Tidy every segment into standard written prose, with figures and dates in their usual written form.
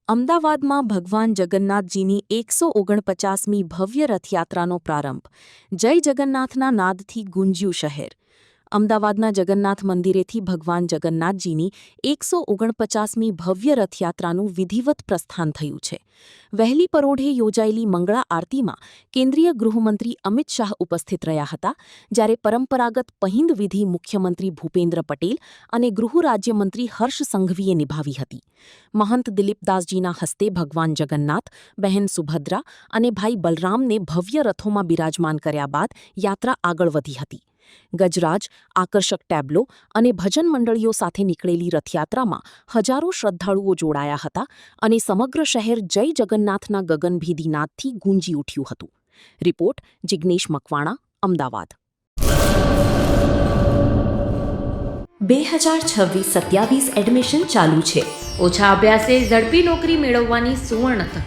અમદાવાદમાં ભગવાન જગન્નાથજીની 149મી ભવ્ય રથયાત્રાનો પ્રારંભ. જય જગન્નાથના નાદથી ગુંજ્યું શહેર. અમદાવાદના જગન્નાથ મંદિરેથી ભગવાન જગન્નાથજીની 149મી ભવ્ય રથયાત્રાનું વિધિવત પ્રસ્થાન થયું છે. વહેલી પરોઢે યોજાયેલી મંગળા આરતીમાં કેન્દ્રીય ગૃહમંત્રી અમિત શાહ ઉપસ્થિત રહ્યા હતા, જ્યારે પરંપરાગત પહિંદ વિધિ મુખ્યમંત્રી ભૂપેન્દ્ર પટેલ અને ગૃહ રાજ્યમંત્રી હર્ષ સંઘવીએ નિભાવી હતી. મહંત દિલીપદાસજીના હસ્તે ભગવાન જગન્નાથ, બહેન સુભદ્રા અને ભાઈ બલરામને ભવ્ય રથોમાં બિરાજમાન કર્યા બાદ યાત્રા આગળ વધી હતી. ગજરાજ, આકર્ષક ટેબ્લો અને ભજન મંડળીઓ સાથે નીકળેલી રથયાત્રામાં હજારો શ્રદ્ધાળુઓ જોડાયા હતા અને સમગ્ર શહેર જય જગન્નાથના ગગનભેદી નાદથી ગુંજી ઉઠ્યું હતું. રિપોર્ટ જિગ્નેશ મકવાણા, અમદાવાદ. 2026-27 એડમિશન ચાલુ છે. ઓછા અભ્યાસે ઝડપી નોકરી મેળવવાની સુવર્ણ તક.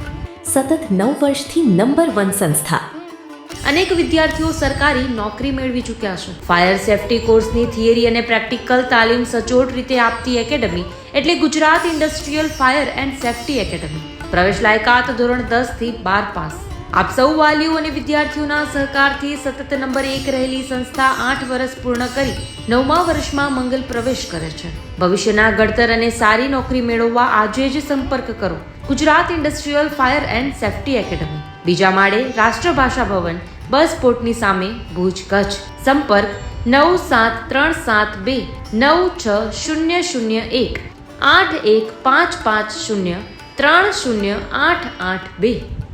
સતત 9 વર્ષથી નંબર 1 સંસ્થા. અનેક વિદ્યાર્થીઓ સરકારી નોકરી મેળવી ચૂક્યા છે. ફાયર સેફટી કોર્સની થિયરી અને પ્રેક્ટિકલ તાલીમ સચોટ રીતે આપતી એકેડમી એટલે Gujarat industrial fire and safety academy. પ્રવેશ લાયકાત ધોરણ 10 થી 12 પાસ. આપ સૌ વાલીઓ અને વિદ્યાર્થીઓના સહકારથી સતત નંબર 1 રહેલી સંસ્થા 8 વર્ષ પૂર્ણ કરી 9મા વર્ષમાં મંગલ પ્રવેશ કરે છે. ભવિષ્યના ઘડતર અને સારી નોકરી મેળવવા આજે જ સંપર્ક કરો. Gujarat industrial fire and safety academy, બીજા માળે, રાષ્ટ્રભાષા ભવન, બસ પોર્ટની સામે, ભુજ, કચ્છ. સંપર્ક 9737296001 8155030882.